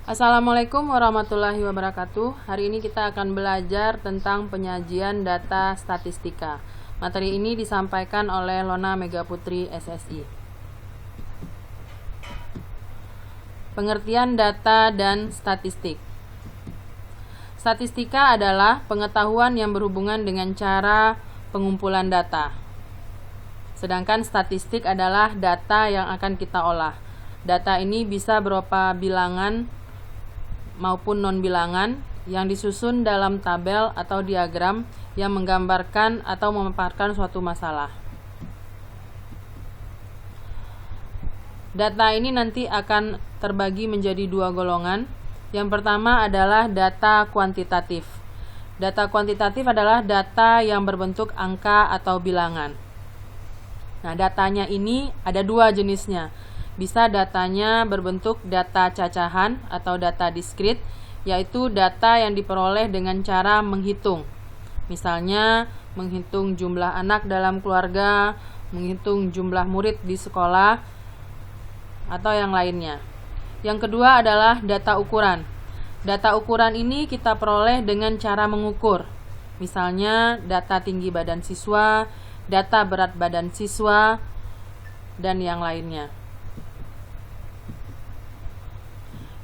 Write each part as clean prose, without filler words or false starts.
Assalamualaikum warahmatullahi wabarakatuh. Hari ini kita akan belajar tentang penyajian data statistika. Materi ini disampaikan oleh Lona Megaputri SSI. Pengertian data dan statistik. Statistika adalah pengetahuan yang berhubungan dengan cara pengumpulan data. Sedangkan statistik adalah data yang akan kita olah. Data ini bisa berupa bilangan maupun non-bilangan yang disusun dalam tabel atau diagram yang menggambarkan atau memaparkan suatu masalah. Data ini nanti akan terbagi menjadi dua golongan. Yang pertama adalah data kuantitatif. Data kuantitatif adalah data yang berbentuk angka atau bilangan. Nah, datanya ini ada dua jenisnya. Bisa datanya berbentuk data cacahan atau data diskrit, yaitu data yang diperoleh dengan cara menghitung. Misalnya, menghitung jumlah anak dalam keluarga, menghitung jumlah murid di sekolah, atau yang lainnya. Yang kedua adalah data ukuran. Data ukuran ini kita peroleh dengan cara mengukur. Misalnya, data tinggi badan siswa, data berat badan siswa, dan yang lainnya.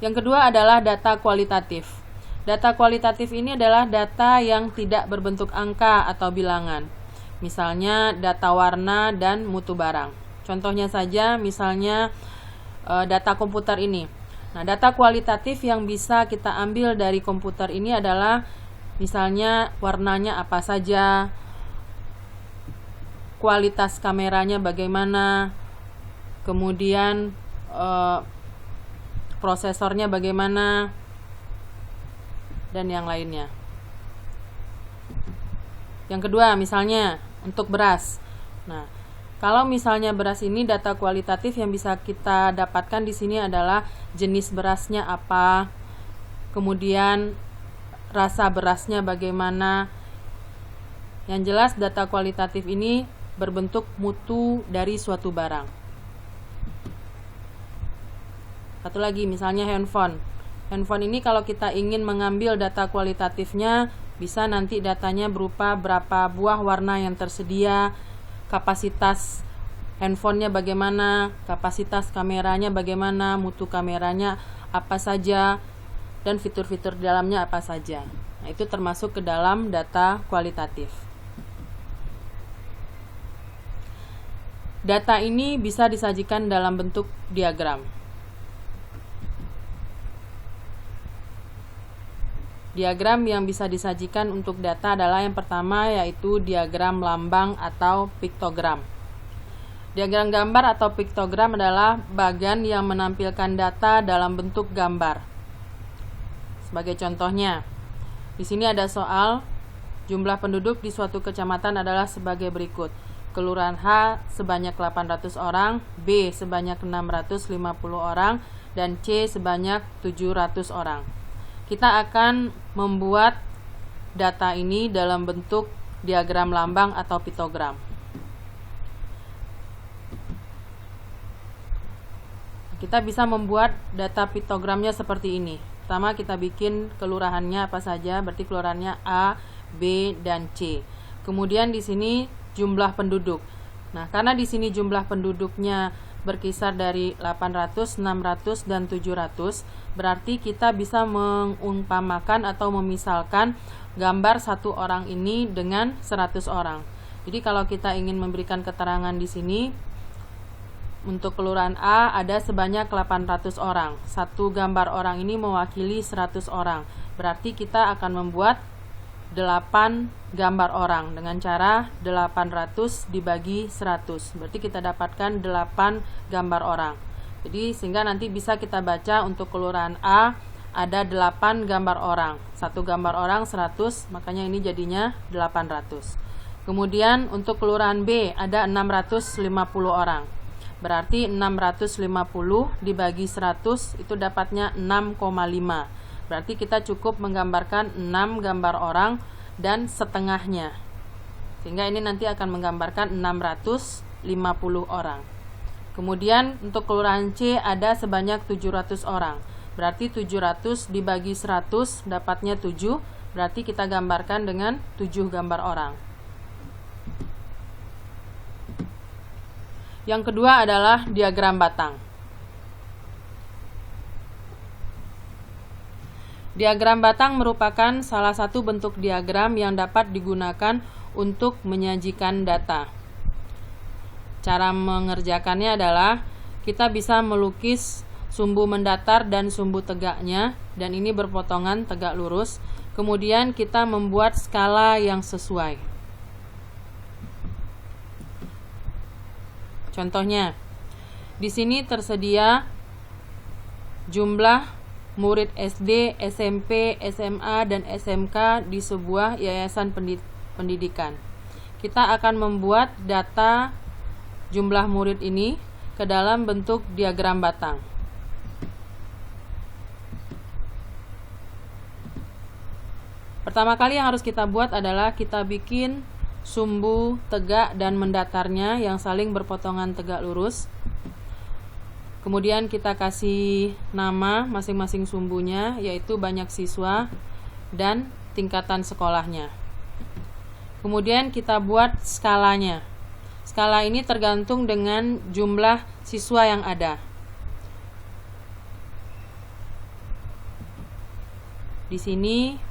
Yang kedua adalah data kualitatif. Data kualitatif ini adalah data yang tidak berbentuk angka atau bilangan. Misalnya data warna dan mutu barang. Contohnya saja misalnya data komputer ini. Nah, data kualitatif yang bisa kita ambil dari komputer ini adalah misalnya warnanya apa saja, kualitas kameranya bagaimana, kemudian prosesornya bagaimana, dan yang lainnya. Yang kedua, misalnya untuk beras. Nah, kalau misalnya beras ini data kualitatif yang bisa kita dapatkan di sini adalah jenis berasnya apa, kemudian rasa berasnya bagaimana. Yang jelas data kualitatif ini berbentuk mutu dari suatu barang. Satu lagi, misalnya handphone. Handphone ini kalau kita ingin mengambil data kualitatifnya, bisa nanti datanya berupa berapa buah warna yang tersedia, kapasitas handphonenya bagaimana, kapasitas kameranya bagaimana, mutu kameranya apa saja, dan fitur-fitur di dalamnya apa saja. Nah, itu termasuk ke dalam data kualitatif. Data ini bisa disajikan dalam bentuk diagram. Diagram yang bisa disajikan untuk data adalah yang pertama, yaitu diagram lambang atau piktogram. Diagram gambar atau piktogram adalah bagan yang menampilkan data dalam bentuk gambar. Sebagai contohnya, di sini ada soal jumlah penduduk di suatu kecamatan adalah sebagai berikut. Kelurahan H sebanyak 800 orang, B sebanyak 650 orang, dan C sebanyak 700 orang. Kita akan membuat data ini dalam bentuk diagram lambang atau piktogram. Kita bisa membuat data piktogramnya seperti ini. Pertama kita bikin kelurahannya apa saja, berarti kelurahannya A, B, dan C. Kemudian di sini jumlah penduduk. Nah, karena di sini jumlah penduduknya berkisar dari 800, 600, dan 700, berarti kita bisa mengumpamakan atau memisalkan gambar satu orang ini dengan 100 orang. Jadi kalau kita ingin memberikan keterangan di sini, untuk kelurahan A ada sebanyak 800 orang. Satu gambar orang ini mewakili 100 orang. Berarti kita akan membuat 8 gambar orang dengan cara 800 dibagi 100. Berarti kita dapatkan 8 gambar orang. Jadi sehingga nanti bisa kita baca untuk kelurahan A ada 8 gambar orang. Satu gambar orang 100, makanya ini jadinya 800. Kemudian untuk kelurahan B ada 650 orang. Berarti 650 dibagi 100 itu dapatnya 6,5. Berarti kita cukup menggambarkan 6 gambar orang dan setengahnya. Sehingga ini nanti akan menggambarkan 650 orang. Kemudian untuk kelurahan C ada sebanyak 700 orang. berarti 700 dibagi 100 dapatnya 7, berarti kita gambarkan dengan 7 gambar orang. Yang kedua adalah diagram batang. Diagram batang merupakan salah satu bentuk diagram yang dapat digunakan untuk menyajikan data. Cara mengerjakannya adalah kita bisa melukis sumbu mendatar dan sumbu tegaknya, dan ini berpotongan tegak lurus. Kemudian kita membuat skala yang sesuai. Contohnya, di sini tersedia jumlah murid SD, SMP, SMA, dan SMK di sebuah yayasan pendidikan. Kita akan membuat data jumlah murid ini ke dalam bentuk diagram batang. Pertama kali yang harus kita buat adalah kita bikin sumbu tegak dan mendatarnya yang saling berpotongan tegak lurus. Kemudian kita kasih nama masing-masing sumbunya, yaitu banyak siswa dan tingkatan sekolahnya. Kemudian kita buat skalanya. Skala ini tergantung dengan jumlah siswa yang ada. Di sini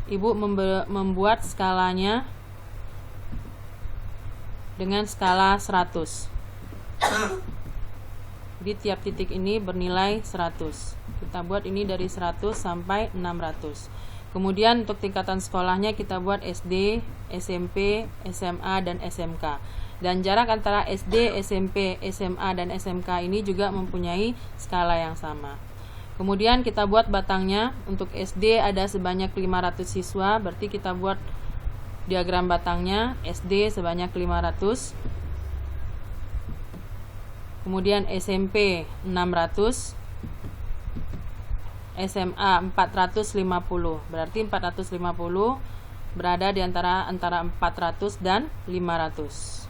Ibu membuat skalanya dengan skala 100. Jadi tiap titik ini bernilai 100. Kita buat ini dari 100 sampai 600. Kemudian untuk tingkatan sekolahnya kita buat SD, SMP, SMA, dan SMK. Dan jarak antara SD, SMP, SMA, dan SMK ini juga mempunyai skala yang sama. Kemudian kita buat batangnya. Untuk SD ada sebanyak 500 siswa, berarti kita buat diagram batangnya SD sebanyak 500. Kemudian SMP 600, SMA 450. Berarti 450 berada di antara 400 dan 500.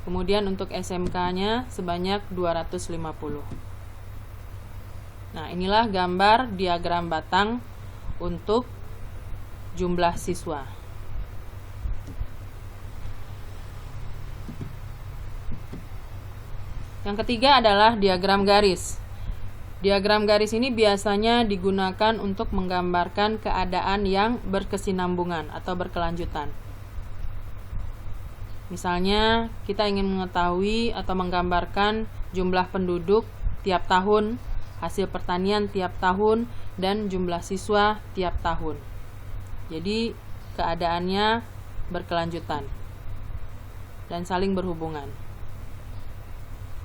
Kemudian untuk SMK-nya sebanyak 250. Nah, inilah gambar diagram batang untuk jumlah siswa. Yang ketiga adalah diagram garis. Diagram garis ini biasanya digunakan untuk menggambarkan keadaan yang berkesinambungan atau berkelanjutan. Misalnya, kita ingin mengetahui atau menggambarkan jumlah penduduk tiap tahun, hasil pertanian tiap tahun, dan jumlah siswa tiap tahun. Jadi, keadaannya berkelanjutan dan saling berhubungan.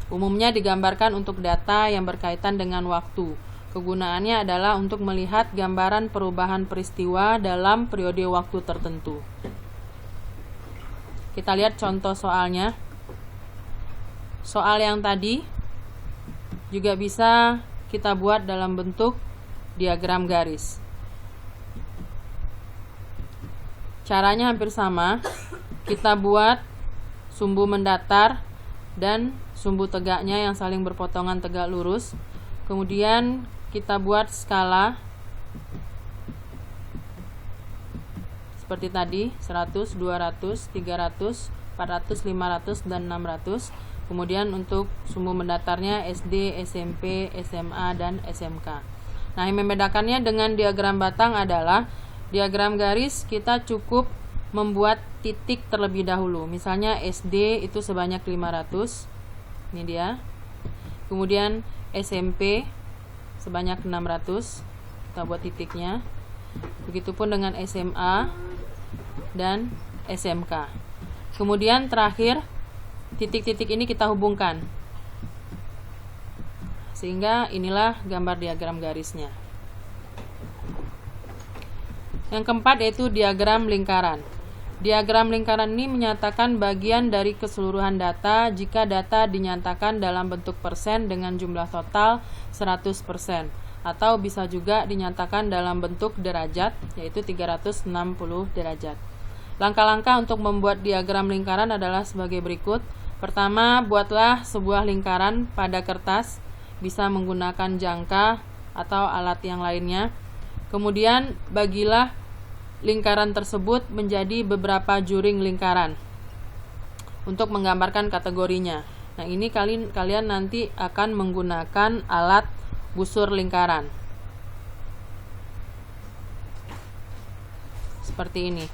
Umumnya digambarkan untuk data yang berkaitan dengan waktu. Kegunaannya adalah untuk melihat gambaran perubahan peristiwa dalam periode waktu tertentu. Kita lihat contoh soalnya. Soal yang tadi juga bisa kita buat dalam bentuk diagram garis. Caranya hampir sama. Kita buat sumbu mendatar dan sumbu tegaknya yang saling berpotongan tegak lurus. Kemudian kita buat skala seperti tadi, 100, 200, 300, 400, 500, dan 600. Kemudian untuk sumbu mendatarnya SD, SMP, SMA, dan SMK. Nah, yang membedakannya dengan diagram batang adalah diagram garis kita cukup membuat titik terlebih dahulu. Misalnya SD itu sebanyak 500. Ini dia. Kemudian SMP sebanyak 600. Kita buat titiknya. Begitupun dengan SMA dan SMK. Kemudian terakhir titik-titik ini kita hubungkan. Sehingga inilah gambar diagram garisnya. Yang keempat yaitu diagram lingkaran. Diagram lingkaran ini menyatakan bagian dari keseluruhan data jika data dinyatakan dalam bentuk persen dengan jumlah total 100%, atau bisa juga dinyatakan dalam bentuk derajat, yaitu 360 derajat. Langkah-langkah untuk membuat diagram lingkaran adalah sebagai berikut. Pertama, buatlah sebuah lingkaran pada kertas bisa menggunakan jangka atau alat yang lainnya. Kemudian bagilah lingkaran tersebut menjadi beberapa juring lingkaran untuk menggambarkan kategorinya. Nah, ini kalian nanti akan menggunakan alat busur lingkaran. Seperti ini.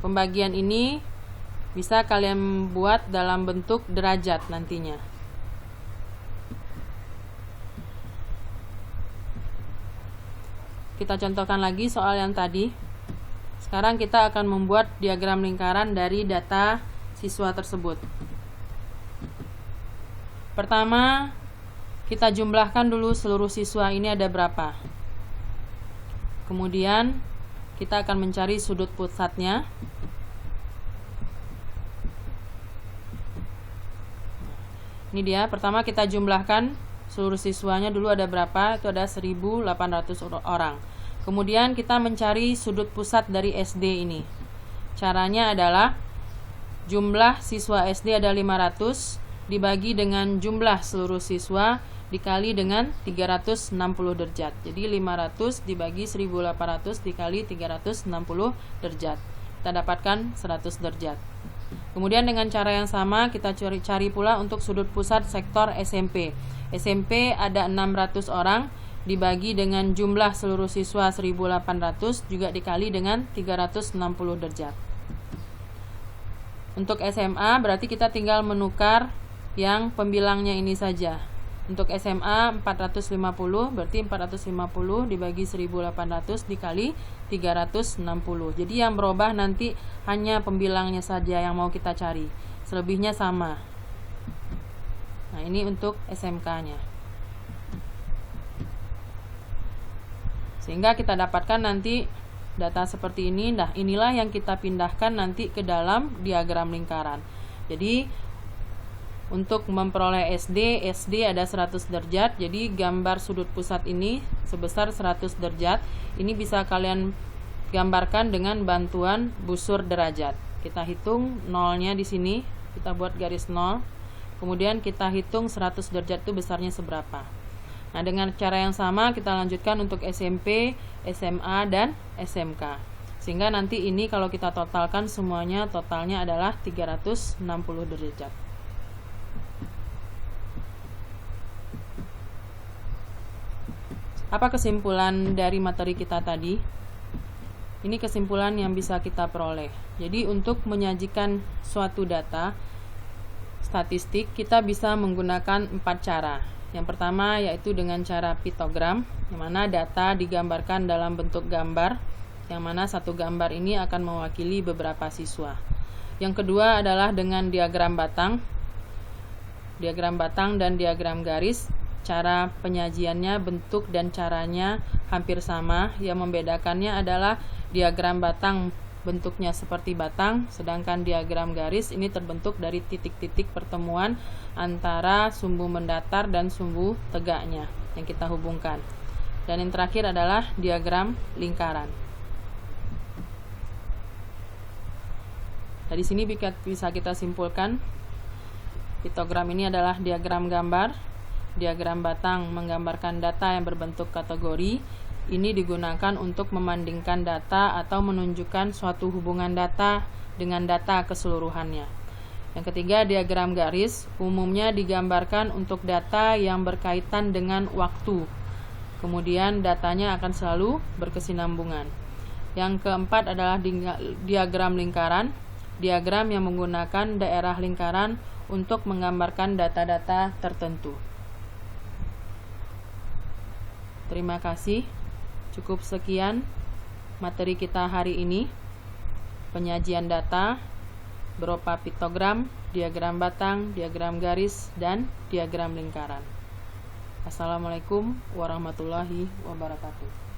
Pembagian ini bisa kalian buat dalam bentuk derajat nantinya. Kita contohkan lagi soal yang tadi. Sekarang kita akan membuat diagram lingkaran dari data siswa tersebut. Pertama, kita jumlahkan dulu seluruh siswa ini ada berapa. Kemudian kita akan mencari sudut pusatnya. Ini dia, pertama kita jumlahkan seluruh siswanya dulu ada berapa, itu ada 1.800 orang. Kemudian kita mencari sudut pusat dari SD ini. Caranya adalah jumlah siswa SD ada 500 dibagi dengan jumlah seluruh siswa dikali dengan 360 derajat. Jadi 500 dibagi 1.800 dikali 360 derajat. Kita dapatkan 100 derajat. Kemudian dengan cara yang sama kita cari pula untuk sudut pusat sektor SMP. SMP ada 600 orang dibagi dengan jumlah seluruh siswa 1.800 juga dikali dengan 360 derajat. Untuk SMA berarti kita tinggal menukar yang pembilangnya ini saja. Untuk SMA 450 berarti 450 dibagi 1.800 dikali 360. Jadi yang berubah nanti hanya pembilangnya saja yang mau kita cari. Selebihnya sama. Nah, ini untuk SMK-nya. Sehingga kita dapatkan nanti data seperti ini. Nah, inilah yang kita pindahkan nanti ke dalam diagram lingkaran. Jadi untuk memperoleh SD ada 100 derajat. Jadi gambar sudut pusat ini sebesar 100 derajat. Ini bisa kalian gambarkan dengan bantuan busur derajat. Kita hitung nolnya di sini, kita buat garis 0. Kemudian kita hitung 100 derajat itu besarnya seberapa. Nah, dengan cara yang sama kita lanjutkan untuk SMP, SMA, dan SMK. Sehingga nanti ini kalau kita totalkan semuanya totalnya adalah 360 derajat. Apa kesimpulan dari materi kita tadi? Ini kesimpulan yang bisa kita peroleh. Jadi untuk menyajikan suatu data statistik kita bisa menggunakan 4 cara. Yang pertama yaitu dengan cara piktogram, yang mana data digambarkan dalam bentuk gambar, yang mana satu gambar ini akan mewakili beberapa siswa. Yang kedua adalah dengan diagram batang dan diagram garis. Cara penyajiannya, bentuk dan caranya hampir sama. Yang membedakannya adalah diagram batang bentuknya seperti batang, sedangkan diagram garis ini terbentuk dari titik-titik pertemuan antara sumbu mendatar dan sumbu tegaknya yang kita hubungkan. Dan yang terakhir adalah diagram lingkaran. Dari sini bisa kita simpulkan piktogram ini adalah diagram gambar. Diagram batang menggambarkan data yang berbentuk kategori. Ini digunakan untuk membandingkan data atau menunjukkan suatu hubungan data dengan data keseluruhannya. Yang ketiga, diagram garis umumnya digambarkan untuk data yang berkaitan dengan waktu. Kemudian datanya akan selalu berkesinambungan. Yang keempat adalah diagram lingkaran. Diagram yang menggunakan daerah lingkaran untuk menggambarkan data-data tertentu. Terima kasih. Cukup sekian materi kita hari ini. Penyajian data berupa piktogram, diagram batang, diagram garis, dan diagram lingkaran. Assalamualaikum warahmatullahi wabarakatuh.